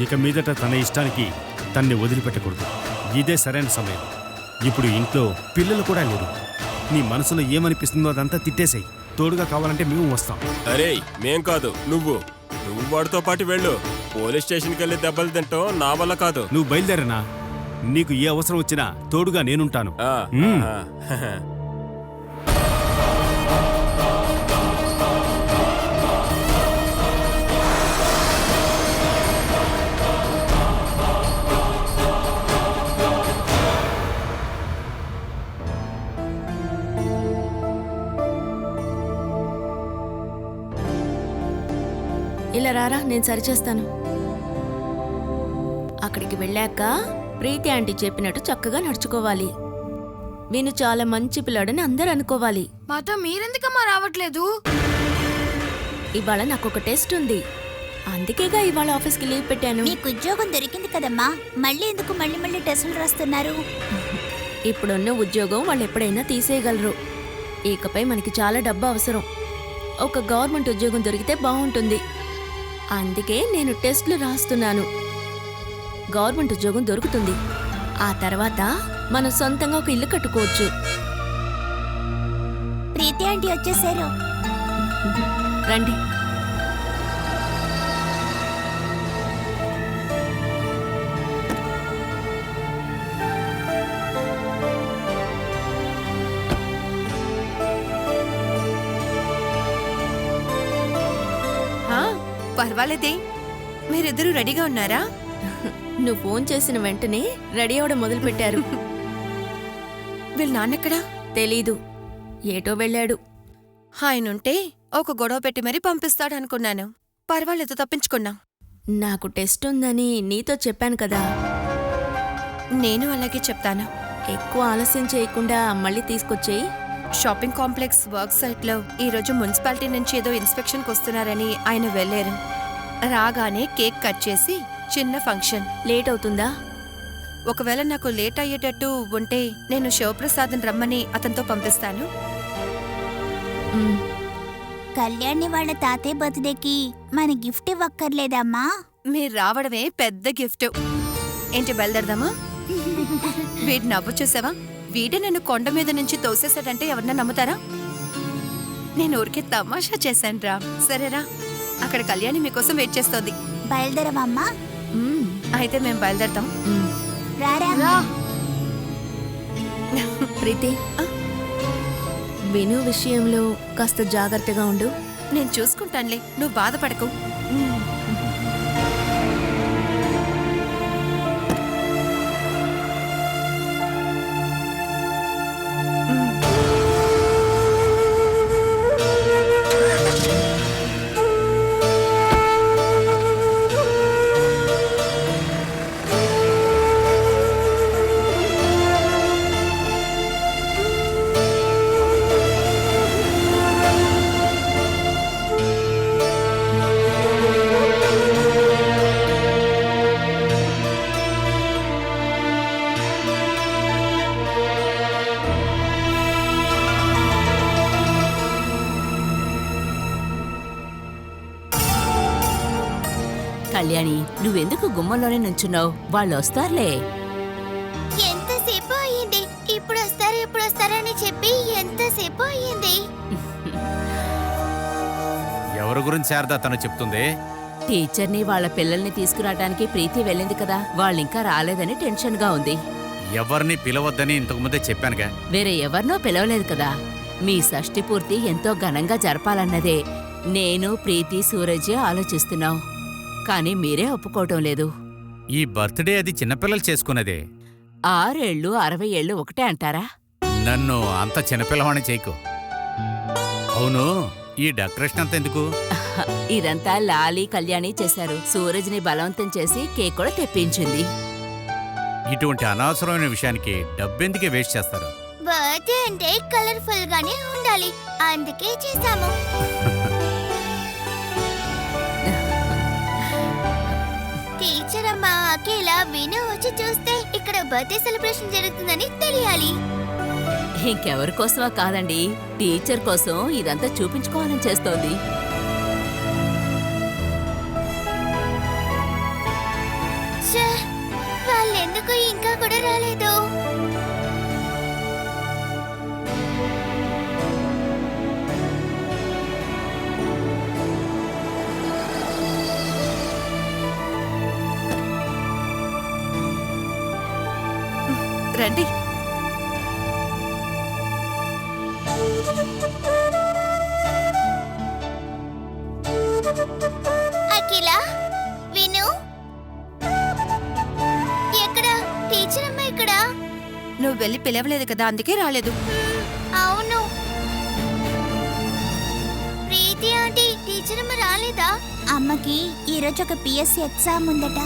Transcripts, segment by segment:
ఇక మీదట తన ఇష్టానికి తన్ని వదిలిపెట్టకూడదు. ఇదే సరైన సమయం. ఇప్పుడు ఇంట్లో పిల్లలు కూడా లేరు. నీ మనసులో ఏమనిపిస్తుందో అదంతా తిట్టేసేయి. తోడుగా కావాలంటే మేము వస్తాం. అరే మేం కాదు, నువ్వు వాడితో పాటు వెళ్ళు. పోలీస్ స్టేషన్కి వెళ్ళి దెబ్బలు తింటాం నా వల్ల కాదు. నువ్వు బయలుదేరనా? నీకు ఏ అవసరం వచ్చినా తోడుగా నేనుంటాను. ఇలా రారా, నేను సరిచేస్తాను. అక్కడికి వెళ్ళాక ప్రీతి ఆంటీ చెప్పినట్టు చక్కగా నడుచుకోవాలి. విను చాలా మంచి పిల్లాడని అందరూ అనుకోవాలి. మాతో మీరెందుకమ్మా రావట్లేదు? ఇవాళ నాకొక టెస్ట్ ఉంది, అందుకేగా ఇవాళ ఆఫీస్కి లీవ్ పెట్టాను. మీకు ఉద్యోగం దొరికింది కదమ్మా, మళ్ళీ ఎందుకు మళ్ళీ టెస్టులు రాస్తున్నారు? ఇప్పుడున్న ఉద్యోగం వాళ్ళు ఎప్పుడైనా తీసేయగలరు. ఇకపై మనకి చాలా డబ్బు అవసరం. ఒక గవర్నమెంట్ ఉద్యోగం దొరికితే బాగుంటుంది. అందుకే నేను టెస్టులు రాస్తున్నాను. గవర్నమెంట్ ఉద్యోగం దొరుకుతుంది. ఆ తర్వాత మనం సొంతంగా ఒక ఇల్లు కట్టుకోవచ్చు. ప్రీతి ఆంటీ వచ్చేసారు. రండి. పర్వాలేదే, మీరిద్దరూ రెడీగా ఉన్నారా? నువ్వు ఫోన్ చేసిన వెంటనే రెడీ అవడం మొదలు పెట్టారు. వీళ్ళ నాన్నెక్కడా? తెలీదు, ఏటో వెళ్ళాడు. ఆయనుంటే ఒక గొడవ పెట్టి మరీ పంపిస్తాడు అనుకున్నాను. పర్వాలేదు, తప్పించుకున్నాం. నాకు టెస్ట్ ఉందని నీతో చెప్పాను కదా. నేను అలాగే చెప్తాను. ఎక్కువ ఆలస్యం చేయకుండా మళ్ళీ తీసుకొచ్చేయి. షాపింగ్ కాంప్లెక్స్ వర్క్ సైట్లో ఈరోజు మున్సిపాలిటీ నుంచి ఏదో ఇన్స్పెక్షన్కి వస్తున్నారని ఆయన వెళ్ళారు. రాగానే కేక్ కట్ చేసి చిన్న ఫంక్షన్. లేట్ అవుతుందా? ఒకవేళ నాకు లేట్ అయ్యేటట్టు ఉంటే నేను శివప్రసాద్ని రమ్మని అతనితో పంపిస్తాను. కళ్యాణి వాళ్ళ తాతయ్య బర్త్డేకి మన గిఫ్ట్ ఇవ్వక్కర్లేదమ్మా? మీరు రావడమే పెద్ద గిఫ్ట్. ఏంటి, బయలుదేరదామా? వీడి నవ్వు చూసావా? వీడే నన్ను కొండ మీద నుంచి తోసేసాడంటే ఎవరన్నా నమ్ముతారా? నేను ఊరికే తమాషా చేశాను రా. సరేరా, అక్కడ కళ్యాణి మీకోసం వెయిట్ చేస్తోంది. బయలుదేరమమ్మా? అయితే మేము బయలుదేరతాం. రారా. ప్రీతి, విను విషయంలో కాస్త జాగ్రత్తగా ఉండు. నేను చూసుకుంటానులే, నువ్వు బాధపడకు. కళ్యాణి, నువ్వెందుకు గుమ్మంలోనే నుంచున్నావు? వాళ్ళు వస్తారులే. ఎంతసేపు అయ్యింది? ఇప్పుడు వస్తారని చెప్పి ఎంతసేపు అయ్యింది? ఎవరి గురించి శారదా తను చెప్తుంది? టీచర్ని వాళ్ళ పిల్లల్ని తీసుకురావడానికి ప్రీతి వెళ్ళింది కదా, వాళ్ళింకా రాలేదని టెన్షన్ గా ఉంది. ఎవరిని పిలవద్దని ఇంతకు ముందే చెప్పానుగా. వేరే ఎవరినో పిలవలేదు కదా. మీ షష్ఠి పూర్తి ఎంతో ఘనంగా జరపాలన్నదే నేను, ప్రీతి, సూరజ్ ఆలోచిస్తున్నాం. కానీ మీరే ఒప్పుకోవటం లేదు. ఈ బర్త్డే అది చిన్నపిల్లలు చేసుకున్నదే. 6 ఏళ్ళు 60 ఏళ్ళు ఒకటే అంటారా? నన్ను అంత చిన్నపిల్లవాణ్ణి చేయకు. అవును, ఈ డెకరేషన్ అంత ఎందుకు? ఇదంతా లాలి, కళ్యాణి చేశారు. సూరజ్ని బలవంతం చేసి కేక్ కూడా తెప్పించింది. ఇటువంటి అనవసరమైన విషయానికి డబ్బెందుకే వేస్ట్ చేస్తారు? బర్త్డే అంటే కలర్ఫుల్ గానే ఉండాలి, అందుకే చేసాము. టీచర్ అమ్మా అఖిల విను వచ్చి చూస్తే ఇక్కడ బర్త్డే సెలబ్రేషన్ జరుగుతుందని తెలియాలి. ఇంకెవరి కోసమా కాదండి, టీచర్ కోసం ఇదంతా చూపించుకోవాలని చేస్తోంది. కూడా రాలేదు. రండి. అఖిల, విను. ఎక్కడ టీచర్ అమ్మ? ఇక్కడ. నువ్వు వెళ్ళి పిలవలేదు కదా, అందుకే రాలేదు. అవును. ప్రీతి ఆంటీ, టీచర్ అమ్మ రాలేదా? అమ్మకి ఈరోజు ఒక పిఎస్సి ఎగ్జామ్ ఉందట.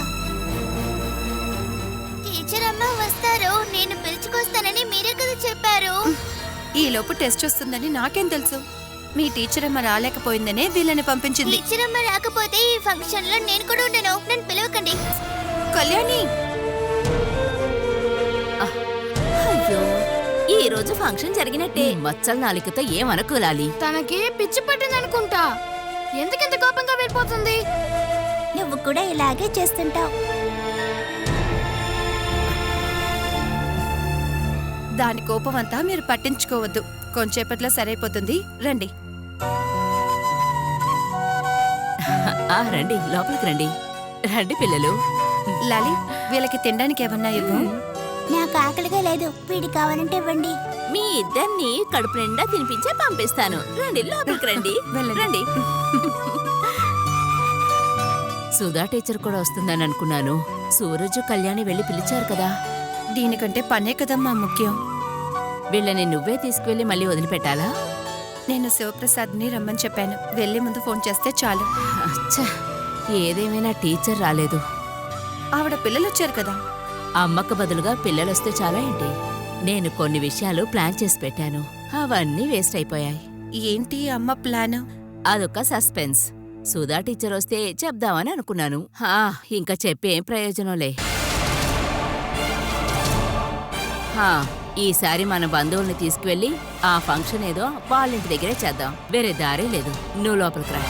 టీచర్ అమ్మ వస్తారు, నేను పిలుచుకొస్తానని మీరే కదా చెప్పారు. ఈ లోపు టెస్ట్ వస్తుందని నాకేం తెలుసు? మీ టీచర్ అమ్మ రాలేకపోయిందనే వీళ్ళని పంపించింది. టీచర్ అమ్మ రాకపోతే ఈ ఫంక్షన్ లో నేను కూడా ఉండను. నన్ను పిలవకండి. కళ్యాణి, అయ్యో ఈ రోజు ఫంక్షన్ జరిగినట్టే. మచ్చల నాలికతో ఏమనకు లాలి. తనకి పిచ్చి పట్టిందనుకుంటా. ఎందుకింత కోపంగా వెళ్ళిపోతుంది? నువ్వు కూడా ఇలాగే చేస్తుంటావు. దాని కోపం అంతా మీరు పట్టించుకోవద్దు. కొంచెంసేపట్లో సరైపోతుంది. రండి. రండి లోపలికి రండి. రండి పిల్లలు. లాలి, వీళ్ళకి తినడానికి ఏమన్నా ఇవ్వు. నాకు ఆకలిగా లేదు, వీడి కావాలంటే ఇవ్వండి. మీ ఇద్దరిని కడుపు నిండా తినిపించే పంపిస్తాను. రండి లోపలికి రండి. వెళ్ళండి. రండి. సుధా టీచర్ కూడా వస్తుందని అనుకున్నాను. సూరజ్ కళ్యాణి వెళ్ళి పిలిచారు కదా. దీనికంటే పనే కదమ్మా ముఖ్యం. వీళ్ళని నువ్వే తీసుకువెళ్ళి మళ్ళీ వదిలిపెట్టాలా? నేను శివప్రసాద్ని రమ్మని చెప్పాను. వెళ్ళే ముందు ఫోన్ చేస్తే చాలు. అచ్చా, ఏదేమైనా టీచర్ రాలేదు. ఆవిడ పిల్లలు వచ్చారు కదా. అమ్మకు బదులుగా పిల్లలొస్తే చాలా ఏంటి? నేను కొన్ని విషయాలు ప్లాన్ చేసి పెట్టాను. అవన్నీ వేస్ట్ అయిపోయాయి. ఏంటి అమ్మ ప్లాన్? అదొక సస్పెన్స్. సుధా టీచర్ వస్తే చెప్దామని అనుకున్నాను. ఇంకా చెప్పేం ప్రయోజనంలే. ఈసారి మన బంధువుల్ని తీసుకువెళ్ళి ఆ ఫంక్షన్ ఏదో వాళ్ళింటి దగ్గరే చేద్దాం. వేరే దారే లేదు. నువ్వు లోపలికి రా.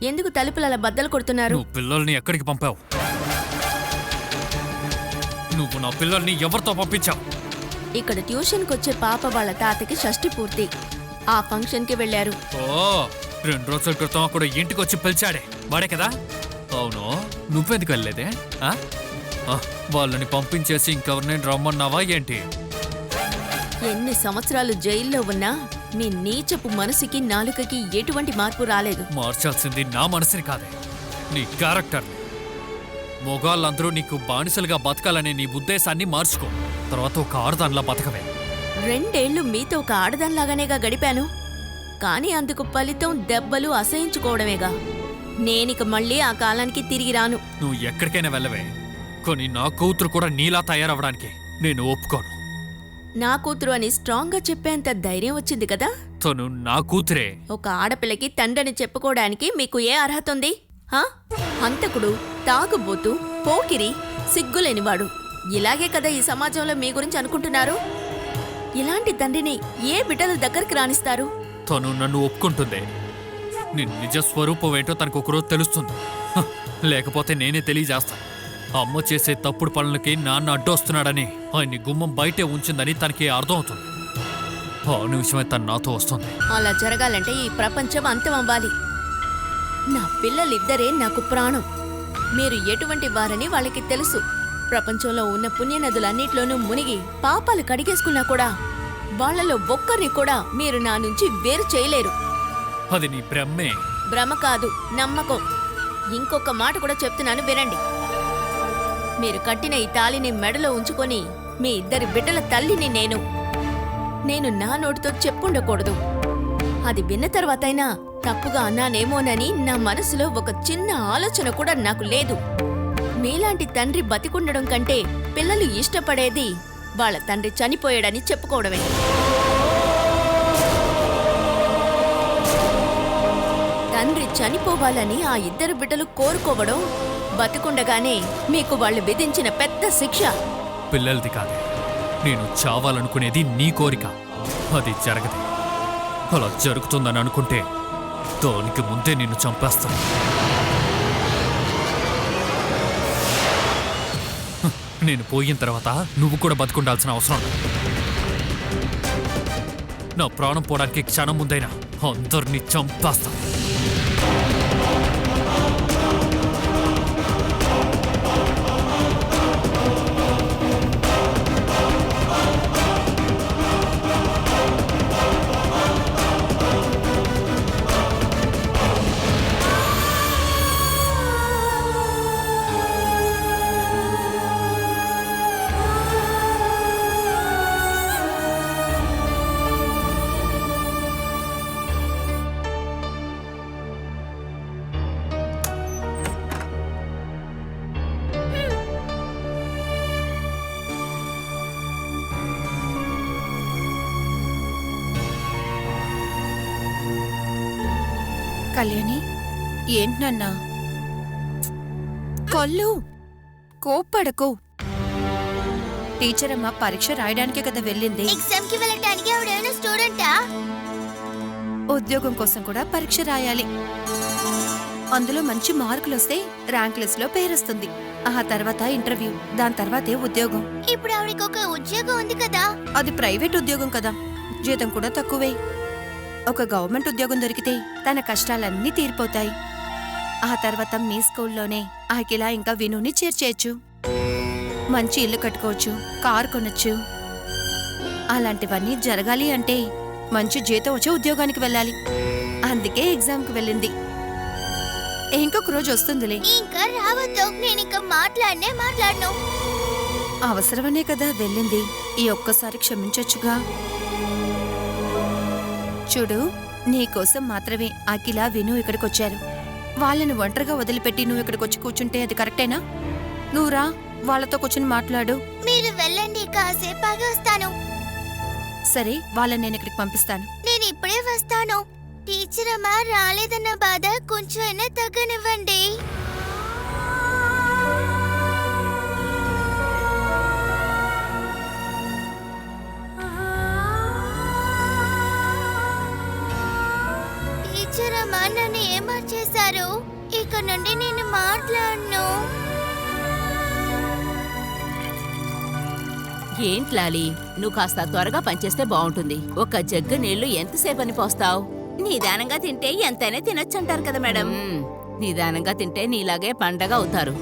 ఎందుకు తలుపులు అలా బద్దలు కొడుతున్నారు? నువ్వు పిల్లల్ని ఎక్కడికి పంపావు? నువ్వు నా పిల్లల్ని ఎవరితో పంపించావు? ఇక్కడ ట్యూషన్కి వచ్చే పాప వాళ్ళ తాతకి షష్ఠి పూర్తి. ఆ ఫంక్షన్కి వెళ్ళారు. ఓ, 2 రోజుల క్రితం అక్కడ ఇంటికి వచ్చి పిలిచాడే వాడే కదా? అవును, నువ్వెందుకు వెళ్ళలేదే? వాళ్ళని పంపించేసి ఇంకెవరిని రమ్మన్నావా ఏంటి? ఎన్ని సంవత్సరాలు జైల్లో ఉన్నా మీ నీచపు మనసుకి నాలుకకి ఎటువంటి మార్పు రాలేదు. మార్చాల్సింది నా మనసుని కాదే, నీ క్యారెక్టర్. మొగాళ్ళందరూ నీకు బానిసలుగా బతకాలనే నీ ఉద్దేశాన్ని మార్చుకో. తర్వాత ఒక ఆడదానిలా బతకవే. 2 ఏళ్లు మీతో ఒక ఆడదానిలాగానేగా గడిపాను. కానీ అందుకు ఫలితం దెబ్బలు అసహించుకోవడమేగా. నేనిక మళ్ళీ ఆ కాలానికి తిరిగి రాను. నువ్వు ఎక్కడికైనా వెళ్ళవే, కానీ నా కూతురు కూడా నీలా తయారవడానికి నేను ఒప్పుకోను. నా కూతురు అని స్ట్రాంగ్ గా చెప్పేంత ధైర్యం వచ్చింది కదా. తను నా కూతురే. ఒక ఆడపిల్లకి తండ్రిని చెప్పుకోవడానికి మీకు ఏ అర్హత ఉంది? హంతకుడు, తాగుబోతు, పోకిరి, సిగ్గులేనివాడు, ఇలాగే కదా ఈ సమాజంలో మీ గురించి అనుకుంటున్నారు. ఇలాంటి తండ్రిని ఏ బిడ్డల దగ్గరికి రాణిస్తారు? తను నన్ను ఒప్పుకుంటుంది. నీ నిజ స్వరూపం ఏంటో తనకు ఒకరోజు తెలుస్తుంది. లేకపోతే నేనే తెలియజేస్తాను. అమ్మ చేసే తప్పుడు పనులకి నాన్న అడ్డొస్తున్నాడని, ఆయన్ని గుమ్మం బయటే ఉంచిందని తనకి అర్థమవుతుంది. ఆ నిమిషమే తను నాతో వస్తుంది. అలా జరగాలంటే ఈ ప్రపంచం అంతమవ్వాలి. నా పిల్లలిద్దరే నాకు ప్రాణం. మీరు ఎటువంటి వారని వాళ్ళకి తెలుసు. ప్రపంచంలో ఉన్న పుణ్యనదులన్నిట్లోనూ మునిగి పాపాలు కడిగేసుకున్నా కూడా వాళ్లలో ఒక్కరిని కూడా మీరు నా నుంచి వేరు చేయలేరు. అది నీ బ్రహ్మే. భ్రమ కాదు, నమ్మకం. ఇంకొక మాట కూడా చెప్తున్నాను, వినండి. మీరు కట్టిన ఈ తాళిని మెడలో ఉంచుకొని మీ 2 బిడ్డల తల్లిని నేను నా నోటితో చెప్పుండకూడదు. అది విన్న తర్వాతైనా తప్పుగా అన్నానేమోనని నా మనసులో ఒక చిన్న ఆలోచన కూడా నాకు లేదు. మీలాంటి తండ్రి బతికుండడం కంటే పిల్లలు ఇష్టపడేది వాళ్ళ తండ్రి చనిపోయాడని చెప్పుకోవడమే. తండ్రి చనిపోవాలని ఆ ఇద్దరు బిడ్డలు కోరుకోవడం బతికుండగానే మీకు వాళ్ళు విధించిన పెద్ద శిక్ష. పిల్లలది కాదే, నేను చావాలనుకునేది నీ కోరిక. అది జరగదు. అలా జరుగుతుందని అనుకుంటే దానికి ముందే నిన్ను చంపేస్తాను. నేను పోయిన తర్వాత నువ్వు కూడా బతుకుండాల్సిన అవసరం లేదు. నా ప్రాణం పోవడానికి క్షణం ముందైనా అందరినీ చంపేస్తాను. కళ్యాణి, ఏంటన్నా కొల్లు? కోప్పడకు. టీచర్ అమ్మ పరీక్ష రాయడానికే కదా వెళ్ళింది. ఎగ్జామ్ కి వెళ్ళటానికి ఆవిడేమైనా స్టూడెంటా? ఉద్యోగం కోసం కూడా పరీక్ష రాయాలి. అందులో మంచి మార్కులు వస్తే ర్యాంక్ లిస్ట్ లో పేరొస్తుంది. ఆ తర్వాత ఇంటర్వ్యూ, దాని తర్వాతే ఉద్యోగం. ఇప్పుడు ఆవిడకి ఒక ఉద్యోగం ఉంది కదా. అది ప్రైవేట్ ఉద్యోగం కదా, జీతం కూడా తక్కువే. ఒక గవర్నమెంట్ ఉద్యోగం దొరికితే తన కష్టాలన్నీ తీరిపోతాయి. ఆ తర్వాత మీ స్కూల్లోనే అఖిల ఇంకా వినుని చేర్చేయచ్చు. మంచి ఇల్లు కట్టుకోవచ్చు, కారు కొనొచ్చు. అలాంటివన్నీ జరగాలి అంటే మంచి జీతం వచ్చే ఉద్యోగానికి వెళ్ళాలి. అందుకే ఎగ్జామ్కి వెళ్ళింది. ఇంకొక రోజు వస్తుందిలే. ఇంకా రావద్దు, నేను ఇంకా మాట్లాడను. అవసరమనే కదా వెళ్ళింది. ఈ ఒక్కసారి క్షమించొచ్చుగా. చూడు, నీకోసం మాత్రమే అఖిల విను ఇక్కడికొచ్చారు. వాళ్ళని ఒంటరిగా వదిలిపెట్టి నువ్వు ఇక్కడికొచ్చి కూర్చుంటే అది కరెక్టేనా? నువ్వు రా, వాళ్ళతో కూర్చుని మాట్లాడు. మీరు వెళ్ళండి, కాసేపు ఆగి వస్తాను. సరే, వాళ్ళని నేను ఇక్కడికి పంపిస్తాను. నేను ఇప్పుడే వస్తాను. టీచర్ అమ్మ రాలేదన్న బాధ కొంచెం అయినా తగ్గనివ్వండి. టీచర్ అమ్మ నన్ను ఏమార్చేశారు. ఇక నుండి నేను మాట్లాడను. ఏంట్లాలి, నువ్వు కాస్త త్వరగా పనిచేస్తే బాగుంటుంది. ఒక జగ్గు నీళ్లు ఎంతసేపు అని పోస్తావు? నిదానంగా తింటే ఎంతైనా తినొచ్చంటారు కదా మేడం. నిదానంగా తింటే నీలాగే పండగ అవుతారు.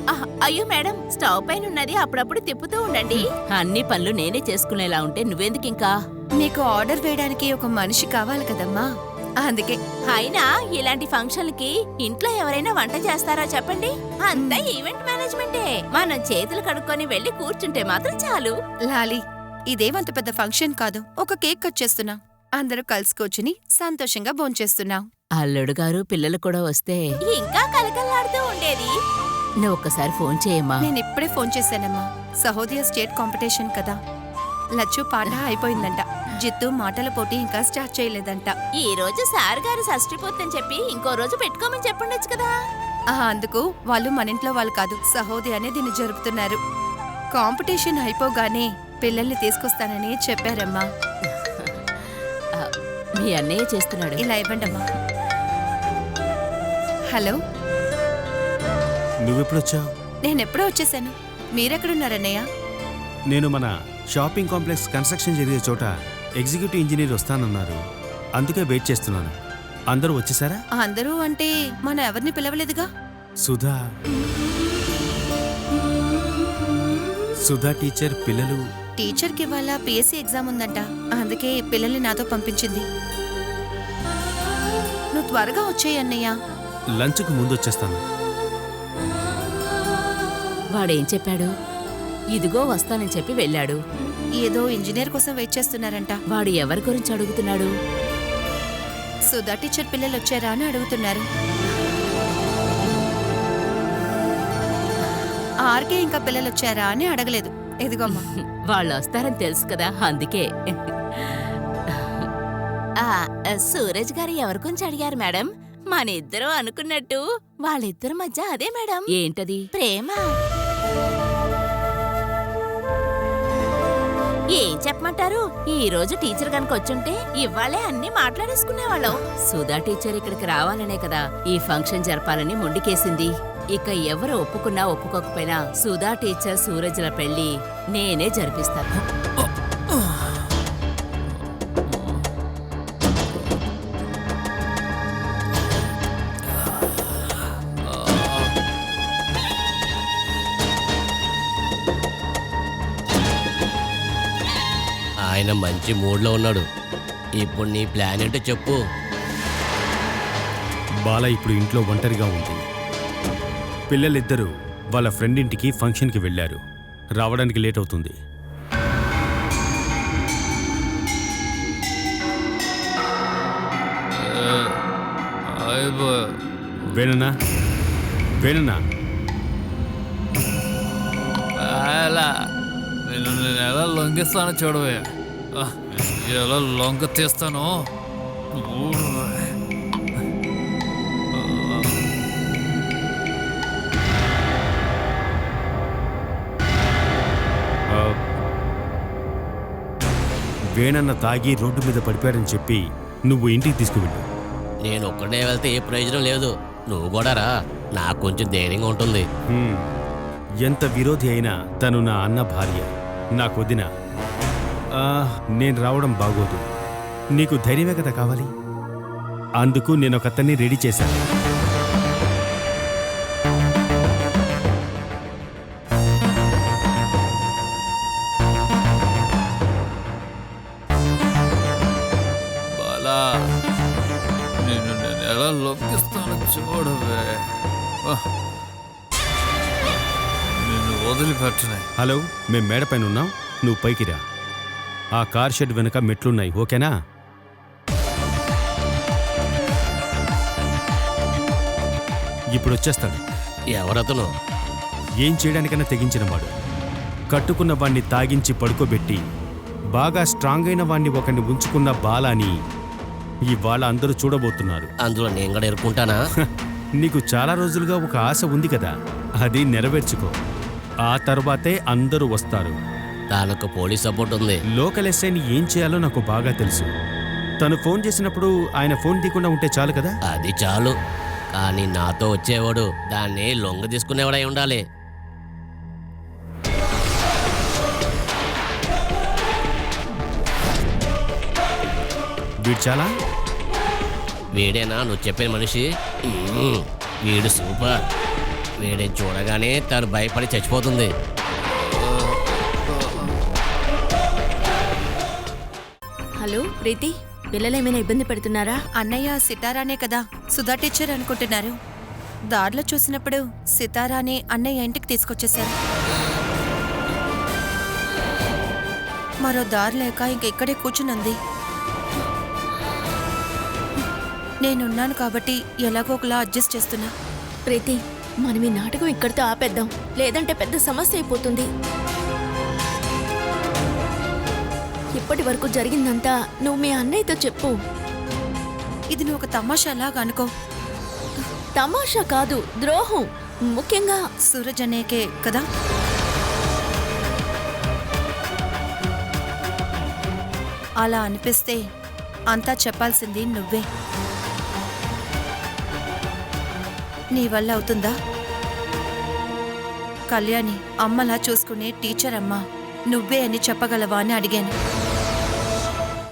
అయ్యో మేడం, స్టవ్ పైన ఉన్నది అప్పుడప్పుడు తిప్పుతూ ఉండండి. అన్ని పనులు నేనే చేసుకునేలా ఉంటే నువ్వెందుకు ఇంకా? మీకు ఆర్డర్ వేయడానికి ఒక మనిషి కావాలి కదమ్మా, అందుకే. అయినా ఇలాంటి ఫంక్షన్లకి ఇంట్లో ఎవరైనా వంట చేస్తారా చెప్పండి? అంతా ఈవెంట్ మేనేజ్మెంటే. మనం చేతులు కడుక్కొని వెళ్లి కూర్చుంటే మాత్రం చాలు. లాలి, ఇదేమంత పెద్ద ఫంక్షన్ కాదు. ఒక కేక్ కట్ చేస్తున్నా, అందరూ కలిసి కూర్చుని సంతోషంగా భోంచేస్తున్నాం. అల్లుడు గారు పిల్లలు కూడా వస్తే ఇంకా కలకల్లాడుతూ ఉండేది. నువ్వు ఒక్కసారి ఫోన్ చేయమ్మా. నేను ఇప్పుడే ఫోన్ చేశానమ్మా. సహోదయ స్టేట్ కాంపిటీషన్ కదా, లచ్చు పాట అయిపోయిందంట. జిత్తు మాటల పోటీ ఇంకా స్టార్ట్ చేయలేదంట. ఈ రోజు సార్ గారు షష్ఠి పూర్తని చెప్పి ఇంకో రోజు పెట్టుకోమని చెప్పుండొచ్చు కదా. అందుకు వాళ్ళు మన ఇంట్లో వాళ్ళు కాదు, సహోదయ అనే దీన్ని జరుపుతున్నారు. కాంపిటీషన్ అయిపోగానే పిల్లల్ని తీసుకొస్తానని చెప్పారమ్మా. మీ అన్నయ్య చేస్తున్నాడు. ఇలా ఇవ్వండమ్మా. హలో, నువ్వెప్పుడొచ్చావు? నేనెప్పుడో వచ్చేసాను. మీరెక్కడున్నారన్నయ్య? నేను మన షాపింగ్ కాంప్లెక్స్ కన్స్ట్రక్షన్ జరిగే చోట ఎగ్జిక్యూటివ్ ఇంజనీర్ వస్తానన్నారు. అందుకే వెయిట్ చేస్తున్నాను. అందరూ వచ్చేసారా? అందరూ అంటే మనం ఎవరిని పిలవలేదుగా. సుధా టీచర్ పిల్లలు. టీచర్కి ఇవాళ పిఎస్సి ఎగ్జామ్ ఉందంట, అందుకే పిల్లల్ని నాతో పంపించింది. నువ్వు త్వరగా వచ్చేయి అన్నయ్య. లంచ్కు ముందు వచ్చేస్తాను. వాడేం చెప్పాడు? ఇదిగో వస్తానని చెప్పి వెళ్ళాడు. ఏదో ఇంజనీర్ కోసం వెయిట్ చేస్తున్నారంట. వాడు ఎవరి గురించి అడుగుతున్నాడు? సుధా టీచర్ పిల్లలు వచ్చారా అని అడుగుతున్నారు. ఆర్కే ఇంకా పిల్లలు వచ్చారా అని అడగలేదు. ఎదిగోమ్మా. వాళ్ళు వస్తారని తెలుసు కదా, అందుకే. సూరజ్ గారు ఎవరి గురించి అడిగారు మేడం? మన ఇద్దరం అనుకున్నట్టు వాళ్ళిద్దరి మధ్య అదే మేడం. ఏంటది? ప్రేమ. ఏం చెప్పమంటారు? ఈ రోజు టీచర్ కనుక వచ్చుంటే ఇవాళే అన్ని మాట్లాడేసుకునేవాళ్ళం. సుధా టీచర్ ఇక్కడికి రావాలనే కదా ఈ ఫంక్షన్ జరపాలని మొండికేసింది. ఇక ఎవరు ఒప్పుకున్నా ఒప్పుకోకపోయినా సుధా టీచర్ సూరజ్ల పెళ్లి నేనే జరిపిస్తాను. ఆయన మంచి మూడ్లో ఉన్నాడు. ఇప్పుడు నీ ప్లాన్ ఏంటో చెప్పు. బాల ఇప్పుడు ఇంట్లో ఒంటరిగా ఉంది. పిల్లలిద్దరూ వాళ్ళ ఫ్రెండ్ ఇంటికి ఫంక్షన్కి వెళ్ళారు. రావడానికి లేట్ అవుతుంది. వేణనా వేణనా నేను ఎలా లొంగిస్తానో చూడవే. ఎలా లొంగ తీస్తానో. వేణన్న తాగి రోడ్డు మీద పడిపోయాడని చెప్పి నువ్వు ఇంటికి తీసుకువెళ్ళు. నేను ఒక్కడే వెళ్తే ఏ ప్రయోజనం లేదు. నువ్వు కూడా రా, నాకు కొంచెం ధైర్యంగా ఉంటుంది. ఎంత విరోధి అయినా తను నా అన్న భార్య, నాకు వదిన. నేను రావడం బాగోదు. నీకు ధైర్యమే కదా కావాలి. అందుకు నేను ఒక అతన్ని రెడీ చేశాను. బాలా, నేను ఎలా లొంగిస్తానో చూడవే. నిన్ను వదిలిపెట్టనే. హలో, మేం మేడపైన ఉన్నాం, నువ్వు పైకి రా. ఆ కార్ షెడ్ వెనుక మెట్లున్నాయి, ఓకేనా? ఇప్పుడు వచ్చేస్తాడు. ఎవరతను? ఏం చేయడానికైనా తెగించిన వాడు. కట్టుకున్న వాణ్ణి తాగించి పడుకోబెట్టి బాగా స్ట్రాంగ్ అయిన వాణ్ణి ఒకరిని ఉంచుకున్న బాలాని ఇవాళ అందరూ చూడబోతున్నారు. అందులో నేను కూడా ఎరుకుంటానా? నీకు చాలా రోజులుగా ఒక ఆశ ఉంది కదా, అది నెరవేర్చుకో. ఆ తర్వాతే అందరూ వస్తారు. దానికి పోలీస్ సపోర్ట్ ఉంది. లోకల్ ఎస్ఐని ఏం చేయాలో నాకు బాగా తెలుసు. తను ఫోన్ చేసినప్పుడు ఆయన ఫోన్ తీయకుండా ఉంటే చాలు కదా. అది చాలు, కానీ నాతో వచ్చేవాడు దాన్ని లొంగ తీసుకునేవాడై ఉండాలి. వీడు చాలా వీడేనా నువ్వు చెప్పిన మనిషి? వీడు సూపర్. వీడిని చూడగానే తను భయపడి చచ్చిపోతుంది. హలో ప్రీతి, పిల్లలేమైనా ఇబ్బంది పెడుతున్నారా? అన్నయ్య సితారానే కదా సుధా టీచర్ అనుకుంటున్నారు. దారిలో చూసినప్పుడు సితారాని అన్నయ్య ఇంటికి తీసుకొచ్చేశారు. మరో దారి లేక ఇంక ఇక్కడే కూర్చునుంది. నేనున్నాను కాబట్టి ఎలాగో ఒకలా అడ్జస్ట్ చేస్తున్నా. ప్రీతి, మనం ఈ నాటకం ఇక్కడితో ఆపేద్దాం, లేదంటే పెద్ద సమస్య అయిపోతుంది. ఇప్పటి వరకు జరిగిందంతా నువ్వు మీ అన్నయ్యతో చెప్పు. ఇది నువ్వు ఒక తమాషాలాగా అనుకో. తమాషా కాదు, ద్రోహం. ముఖ్యంగా సూరజ్ అనేకే కదా. అలా అనిపిస్తే అంతా చెప్పాల్సింది నువ్వే. నీ వల్ల అవుతుందా? కళ్యాణి అమ్మలా చూసుకునే టీచర్ అమ్మ నువ్వే అని చెప్పగలవా అని అడిగాను.